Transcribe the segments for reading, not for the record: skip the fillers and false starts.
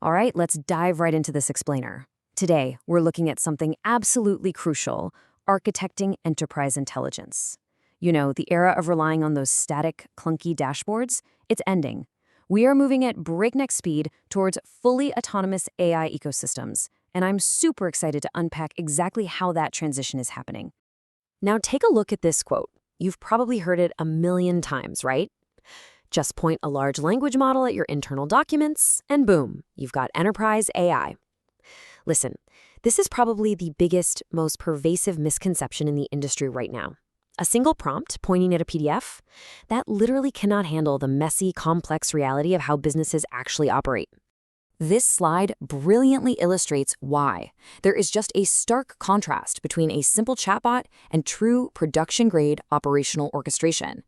All right, let's dive right into this explainer. Today, we're looking at something absolutely crucial: architecting enterprise intelligence. You know, the era of relying on those static, clunky dashboards, it's ending. We are moving at breakneck speed towards fully autonomous AI ecosystems, and I'm super excited to unpack exactly how that transition is happening. Now, take a look at this quote. You've probably heard it a million times, right? Just point a large language model at your internal documents, and boom, you've got enterprise AI. Listen, this is probably the biggest, most pervasive misconception in the industry right now. A single prompt pointing at a PDF, that literally cannot handle the messy, complex reality of how businesses actually operate. This slide brilliantly illustrates why. There is just a stark contrast between a simple chatbot and true production-grade operational orchestration.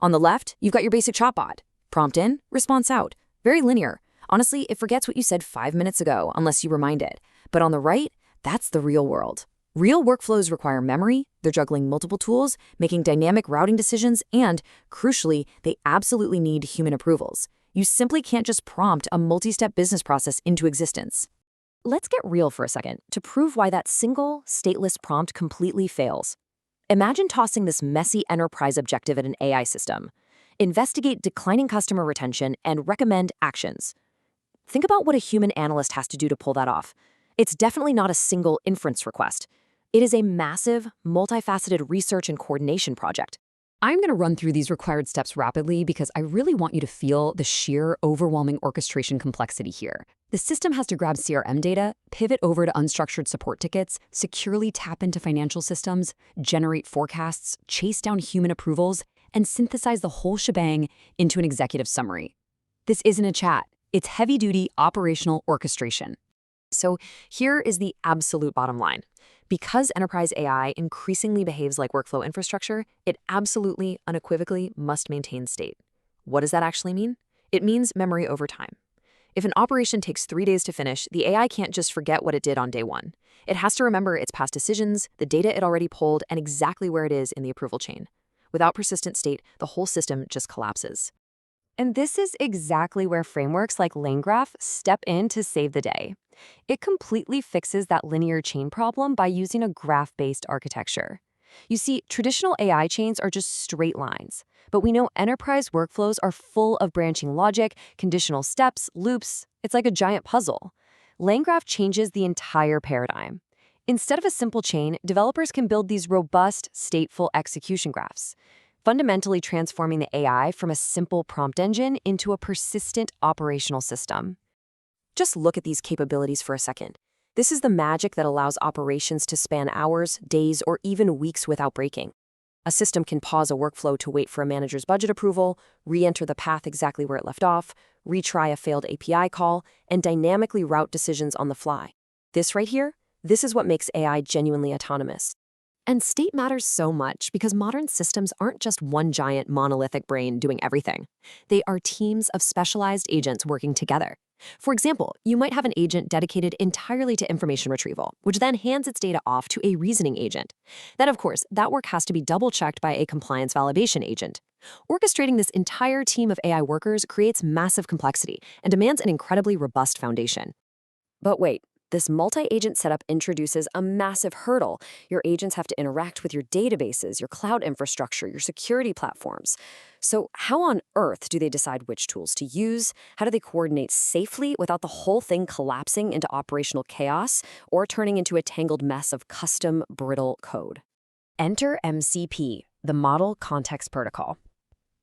On the left, you've got your basic chatbot. Prompt in, response out. Very linear. Honestly, it forgets what you said 5 minutes ago unless you remind it. But on the right, that's the real world. Real workflows require memory, they're juggling multiple tools, making dynamic routing decisions, and, crucially, they absolutely need human approvals. You simply can't just prompt a multi-step business process into existence. Let's get real for a second to prove why that single, stateless prompt completely fails. Imagine tossing this messy enterprise objective at an AI system. Investigate declining customer retention and recommend actions. Think about what a human analyst has to do to pull that off. It's definitely not a single inference request. It is a massive, multifaceted research and coordination project. I'm going to run through these required steps rapidly because I really want you to feel the sheer, overwhelming orchestration complexity here. The system has to grab CRM data, pivot over to unstructured support tickets, securely tap into financial systems, generate forecasts, chase down human approvals, and synthesize the whole shebang into an executive summary. This isn't a chat. It's heavy-duty operational orchestration. So here is the absolute bottom line. Because enterprise AI increasingly behaves like workflow infrastructure, it absolutely, unequivocally must maintain state. What does that actually mean? It means memory over time. If an operation takes 3 days to finish, the AI can't just forget what it did on day 1. It has to remember its past decisions, the data it already pulled, and exactly where it is in the approval chain. Without persistent state, the whole system just collapses. And this is exactly where frameworks like LangGraph step in to save the day. It completely fixes that linear chain problem by using a graph-based architecture. You see, traditional AI chains are just straight lines, but we know enterprise workflows are full of branching logic, conditional steps, loops. It's like a giant puzzle. LangGraph changes the entire paradigm. Instead of a simple chain, developers can build these robust, stateful execution graphs, fundamentally transforming the AI from a simple prompt engine into a persistent operational system. Just look at these capabilities for a second. This is the magic that allows operations to span hours, days, or even weeks without breaking. A system can pause a workflow to wait for a manager's budget approval, re-enter the path exactly where it left off, retry a failed API call, and dynamically route decisions on the fly. This right here, this is what makes AI genuinely autonomous. And state matters so much because modern systems aren't just one giant monolithic brain doing everything. They are teams of specialized agents working together. For example, you might have an agent dedicated entirely to information retrieval, which then hands its data off to a reasoning agent. Then, of course, that work has to be double-checked by a compliance validation agent. Orchestrating this entire team of AI workers creates massive complexity and demands an incredibly robust foundation. But wait. This multi-agent setup introduces a massive hurdle. Your agents have to interact with your databases, your cloud infrastructure, your security platforms. So how on earth do they decide which tools to use? How do they coordinate safely without the whole thing collapsing into operational chaos or turning into a tangled mess of custom, brittle code? Enter MCP, the Model Context Protocol.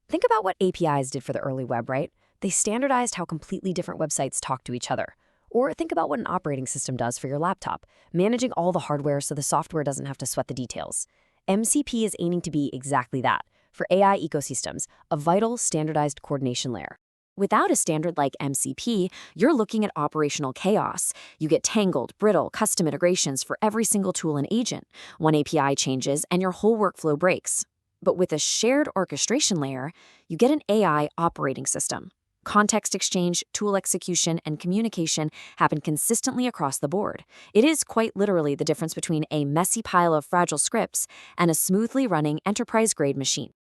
Think about what APIs did for the early web, right? They standardized how completely different websites talk to each other. Or think about what an operating system does for your laptop, managing all the hardware so the software doesn't have to sweat the details. MCP is aiming to be exactly that, for AI ecosystems, a vital standardized coordination layer. Without a standard like MCP, you're looking at operational chaos. You get tangled, brittle, custom integrations for every single tool and agent. One API changes and your whole workflow breaks. But with a shared orchestration layer, you get an AI operating system. Context exchange, tool execution, and communication happen consistently across the board. It is quite literally the difference between a messy pile of fragile scripts and a smoothly running enterprise-grade machine.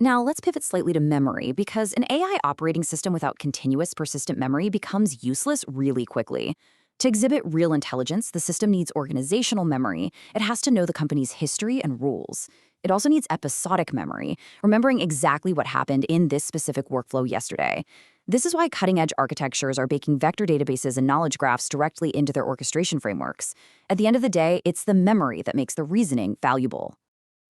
Now, let's pivot slightly to memory, because an AI operating system without continuous persistent memory becomes useless really quickly. To exhibit real intelligence, the system needs organizational memory. It has to know the company's history and rules. It also needs episodic memory, remembering exactly what happened in this specific workflow yesterday. This is why cutting-edge architectures are baking vector databases and knowledge graphs directly into their orchestration frameworks. At the end of the day, it's the memory that makes the reasoning valuable.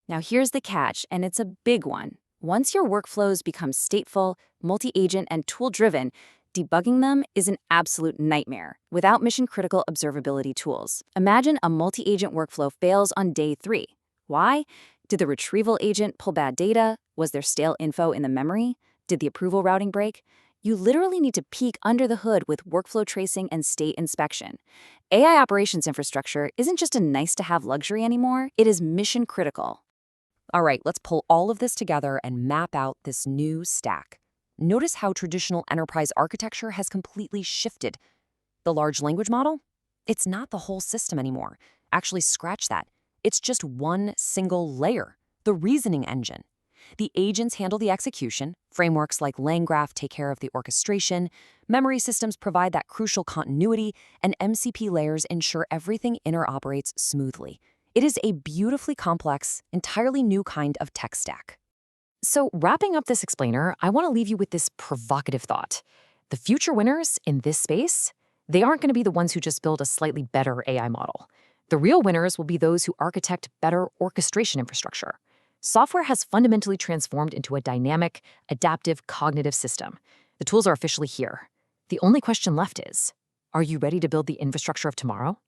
Now here's the catch, and it's a big one. Once your workflows become stateful, multi-agent, and tool-driven, debugging them is an absolute nightmare without mission-critical observability tools. Imagine a multi-agent workflow fails on day 3. Why? Did the retrieval agent pull bad data? Was there stale info in the memory? Did the approval routing break? You literally need to peek under the hood with workflow tracing and state inspection. AI operations infrastructure isn't just a nice-to-have luxury anymore, it is mission-critical. All right, let's pull all of this together and map out this new stack. Notice how traditional enterprise architecture has completely shifted. The large language model? It's not the whole system anymore. Actually, scratch that. It's just one single layer, the reasoning engine. The agents handle the execution, frameworks like LangGraph take care of the orchestration, memory systems provide that crucial continuity, and MCP layers ensure everything interoperates smoothly. It is a beautifully complex, entirely new kind of tech stack. So, wrapping up this explainer, I want to leave you with this provocative thought. The future winners in this space, they aren't going to be the ones who just build a slightly better AI model. The real winners will be those who architect better orchestration infrastructure. Software has fundamentally transformed into a dynamic, adaptive, cognitive system. The tools are officially here. The only question left is, are you ready to build the infrastructure of tomorrow?